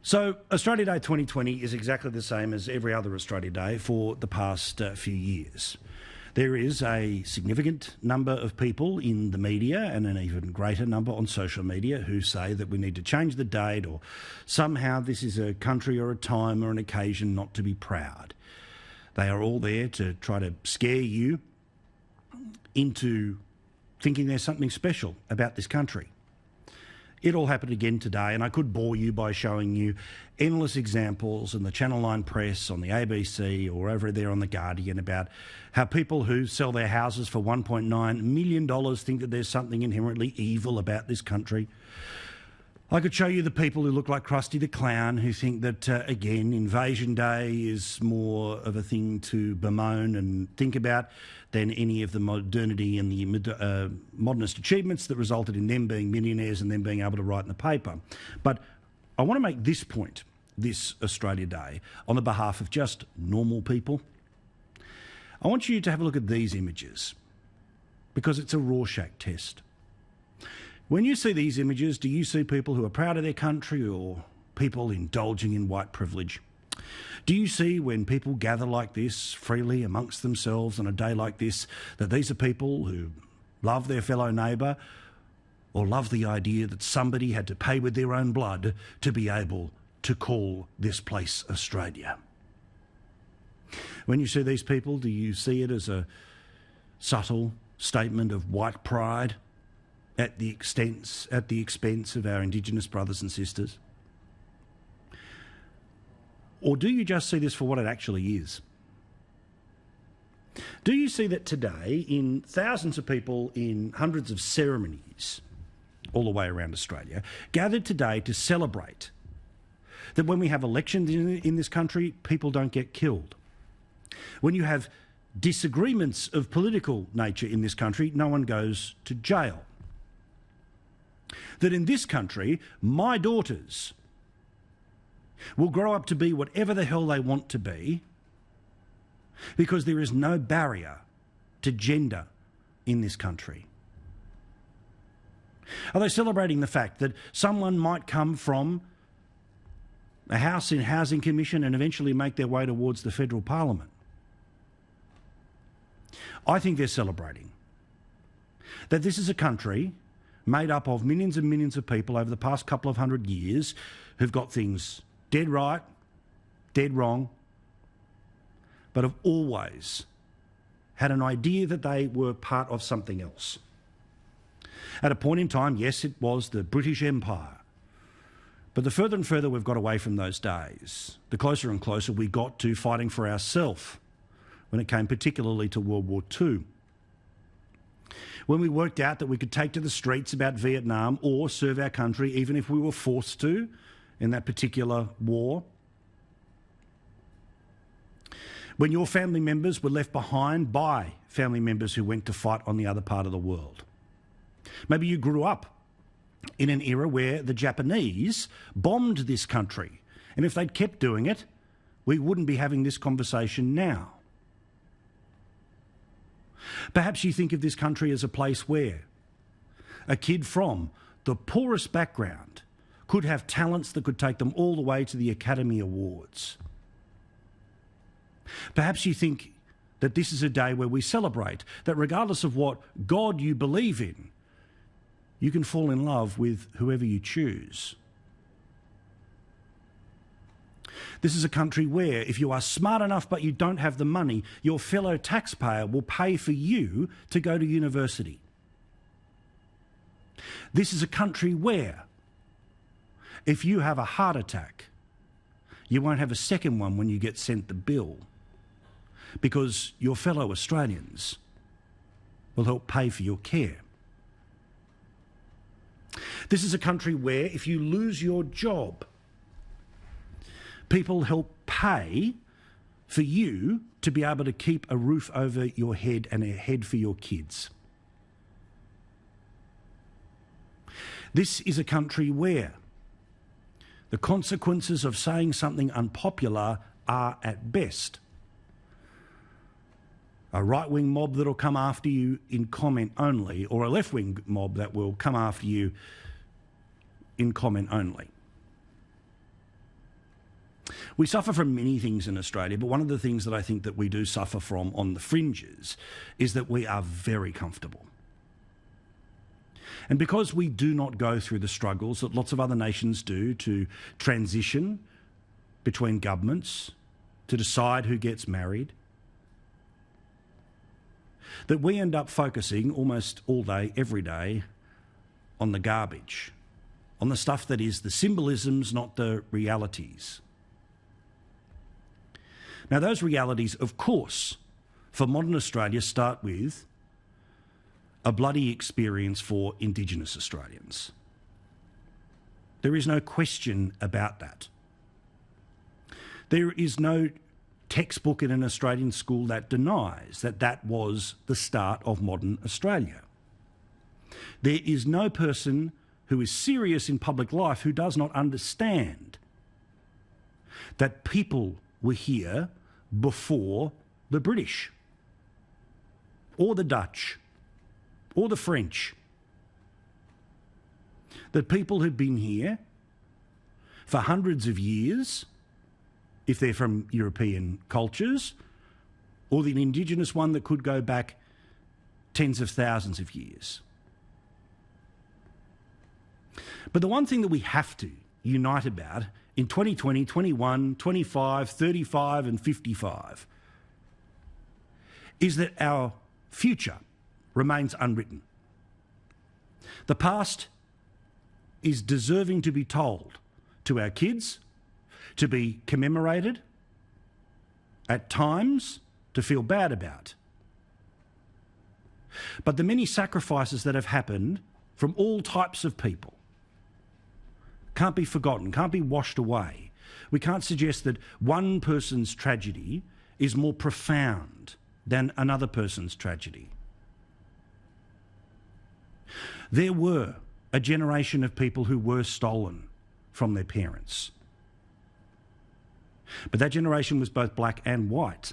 So Australia Day 2020 is exactly the same as every other Australia Day for the past few years. There is a significant number of people in the media and an even greater number on social media who say that we need to change the date, or somehow this is a country or a time or an occasion not to be proud. They are all there to try to scare you into thinking there's something special about this country. It all happened again today, and I could bore you by showing you endless examples in the Channel 9 press, on the ABC, or over there on The Guardian about how people who sell their houses for $1.9 million think that there's something inherently evil about this country. I could show you the people who look like Krusty the Clown who think that, again, Invasion Day is more of a thing to bemoan and think about than any of the modernity and the modernist achievements that resulted in them being millionaires and them being able to write in the paper. But I want to make this point, this Australia Day, on the behalf of just normal people. I want you to have a look at these images, because it's a Rorschach test. When you see these images, do you see people who are proud of their country or people indulging in white privilege? Do you see, when people gather like this freely amongst themselves on a day like this, that these are people who love their fellow neighbour or love the idea that somebody had to pay with their own blood to be able to call this place Australia? When you see these people, do you see it as a subtle statement of white pride at the expense of our Indigenous brothers and sisters? Or do you just see this for what it actually is? Do you see that today, in thousands of people in hundreds of ceremonies all the way around Australia, gathered today to celebrate that when we have elections in this country, people don't get killed? When you have disagreements of political nature in this country, no one goes to jail? That in this country, my daughters will grow up to be whatever the hell they want to be, because there is no barrier to gender in this country? Are they celebrating the fact that someone might come from a House and Housing Commission and eventually make their way towards the federal parliament? I think they're celebrating that this is a country made up of millions and millions of people over the past couple of 100 years who've got things dead right, dead wrong, but have always had an idea that they were part of something else. At a point in time, yes, it was the British Empire. But the further and further we've got away from those days, the closer and closer we got to fighting for ourselves when it came particularly to World War II. When we worked out that we could take to the streets about Vietnam or serve our country even if we were forced to in that particular war. When your family members were left behind by family members who went to fight on the other part of the world. Maybe you grew up in an era where the Japanese bombed this country, and if they'd kept doing it, we wouldn't be having this conversation now. Perhaps you think of this country as a place where a kid from the poorest background could have talents that could take them all the way to the Academy Awards. Perhaps you think that this is a day where we celebrate that regardless of what God you believe in, you can fall in love with whoever you choose. This is a country where, if you are smart enough but you don't have the money, your fellow taxpayer will pay for you to go to university. This is a country where, if you have a heart attack, you won't have a second one when you get sent the bill, because your fellow Australians will help pay for your care. This is a country where, if you lose your job, people help pay for you to be able to keep a roof over your head and a head for your kids. This is a country where the consequences of saying something unpopular are, at best, a right-wing mob that'll come after you in comment only, or a left-wing mob that will come after you in comment only. We suffer from many things in Australia, but one of the things that I think that we do suffer from on the fringes is that we are very comfortable. And because we do not go through the struggles that lots of other nations do to transition between governments, to decide who gets married, that we end up focusing almost all day, every day, on the garbage, on the stuff that is the symbolisms, not the realities. Now, those realities, of course, for modern Australia start with a bloody experience for Indigenous Australians. There is no question about that. There is no textbook in an Australian school that denies that that was the start of modern Australia. There is no person who is serious in public life who does not understand that people were here before the British, or the Dutch, or the French. That people have been here for hundreds of years, if they're from European cultures, or the Indigenous one that could go back tens of thousands of years. But the one thing that we have to unite about in 2020, 21, 25, 35 and 55 is that our future remains unwritten. The past is deserving to be told to our kids, to be commemorated, at times to feel bad about. But the many sacrifices that have happened from all types of people can't be forgotten, can't be washed away. We can't suggest that one person's tragedy is more profound than another person's tragedy. There were a generation of people who were stolen from their parents. But that generation was both black and white.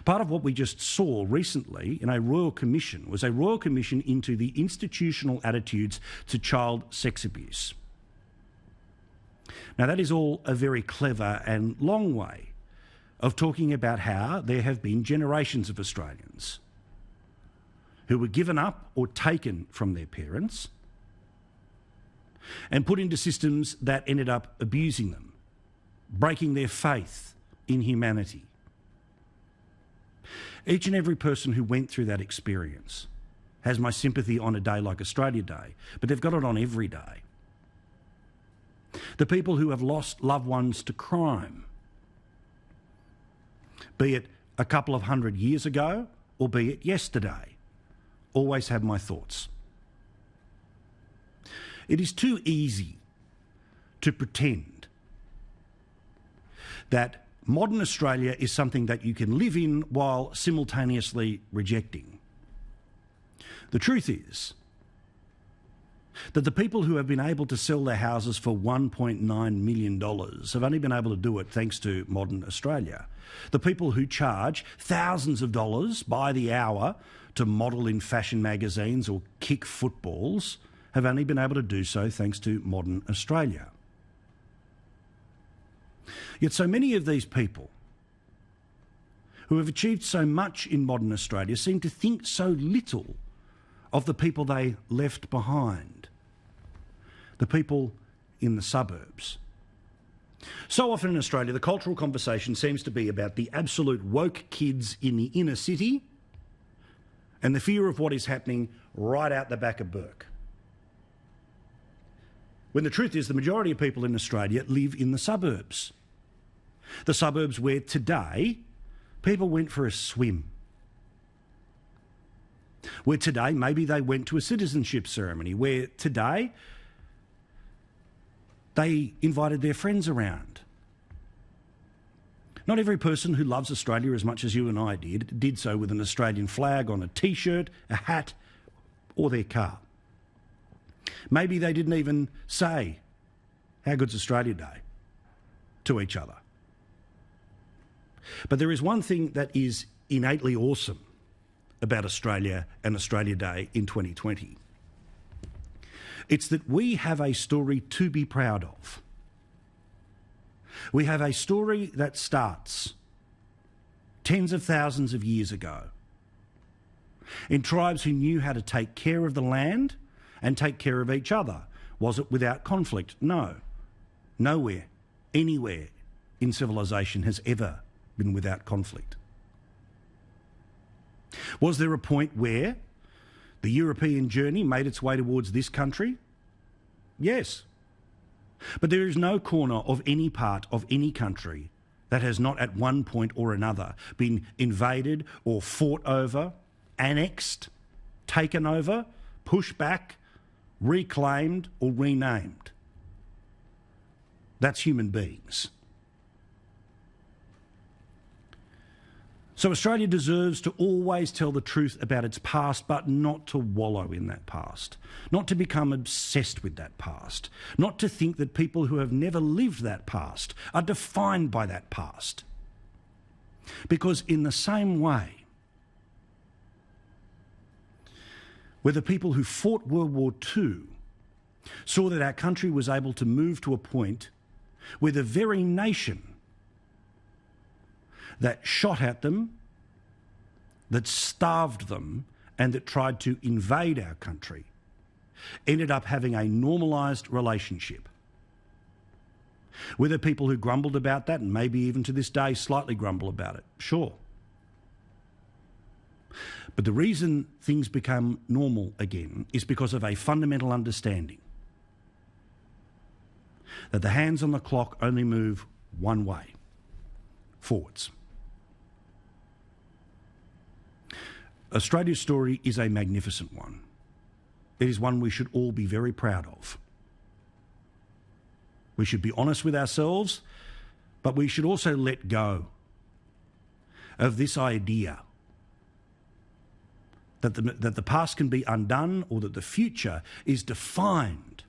Part of what we just saw recently in a royal commission was a royal commission into the institutional attitudes to child sex abuse. Now, that is all a very clever and long way of talking about how there have been generations of Australians who were given up or taken from their parents and put into systems that ended up abusing them, breaking their faith in humanity. Each and every person who went through that experience has my sympathy on a day like Australia Day, but they've got it on every day. The people who have lost loved ones to crime, be it a couple of hundred years ago or be it yesterday, always have my thoughts. It is too easy to pretend that modern Australia is something that you can live in while simultaneously rejecting. The truth is that the people who have been able to sell their houses for $1.9 million have only been able to do it thanks to modern Australia. The people who charge thousands of dollars by the hour to model in fashion magazines or kick footballs have only been able to do so thanks to modern Australia. Yet so many of these people who have achieved so much in modern Australia seem to think so little of the people they left behind, the people in the suburbs. So often in Australia, the cultural conversation seems to be about the absolute woke kids in the inner city and the fear of what is happening right out the back of Burke. When the truth is the majority of people in Australia live in the suburbs. The suburbs where today people went for a swim. Where today maybe they went to a citizenship ceremony. Where today they invited their friends around. Not every person who loves Australia as much as you and I did so with an Australian flag on a T-shirt, a hat or their car. Maybe they didn't even say, "How good's Australia Day?" to each other. But there is one thing that is innately awesome about Australia and Australia Day in 2020. It's that we have a story to be proud of. We have a story that starts tens of thousands of years ago in tribes who knew how to take care of the land and take care of each other. Was it without conflict? No. Nowhere, anywhere in civilization has ever been without conflict. Was there a point where the European journey made its way towards this country? Yes. But there is no corner of any part of any country that has not at one point or another been invaded or fought over, annexed, taken over, pushed back, reclaimed or renamed. That's human beings. So Australia deserves to always tell the truth about its past, but not to wallow in that past, not to become obsessed with that past, not to think that people who have never lived that past are defined by that past. Because in the same way, where the people who fought World War II saw that our country was able to move to a point where the very nation that shot at them, that starved them, and that tried to invade our country, ended up having a normalised relationship. Were there people who grumbled about that, and maybe even to this day slightly grumble about it? Sure. But the reason things become normal again is because of a fundamental understanding that the hands on the clock only move one way, forwards. Australia's story is a magnificent one. It is one we should all be very proud of. We should be honest with ourselves, but we should also let go of this idea that the past can be undone, or that the future is defined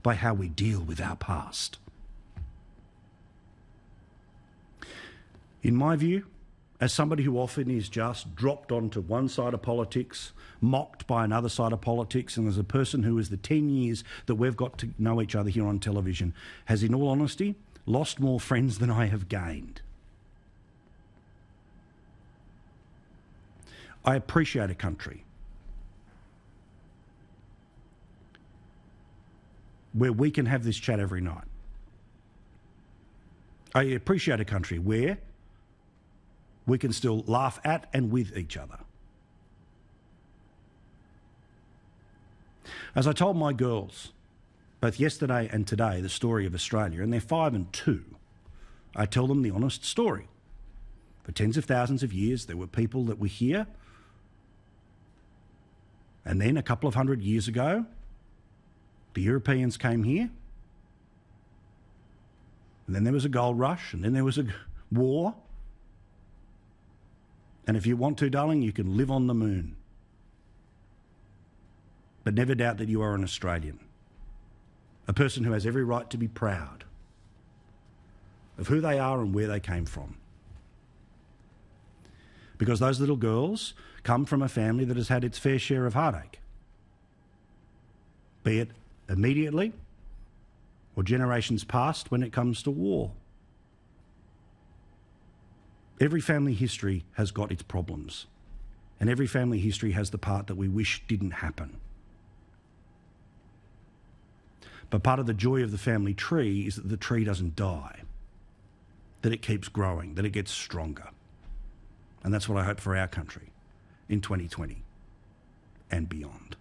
by how we deal with our past. In my view, as somebody who often is just dropped onto one side of politics, mocked by another side of politics, and as a person who is the 10 years that we've got to know each other here on television, has, in all honesty, lost more friends than I have gained. I appreciate a country where we can have this chat every night. I appreciate a country where we can still laugh at and with each other. As I told my girls, both yesterday and today, the story of Australia, and they're 5 and 2, I tell them the honest story. For tens of thousands of years, there were people that were here, and then a couple of hundred years ago, the Europeans came here, and then there was a gold rush, and then there was a war. And if you want to, darling, you can live on the moon. But never doubt that you are an Australian, a person who has every right to be proud of who they are and where they came from. Because those little girls come from a family that has had its fair share of heartache, be it immediately or generations past when it comes to war. Every family history has got its problems, and every family history has the part that we wish didn't happen. But part of the joy of the family tree is that the tree doesn't die, that it keeps growing, that it gets stronger. And that's what I hope for our country in 2020 and beyond.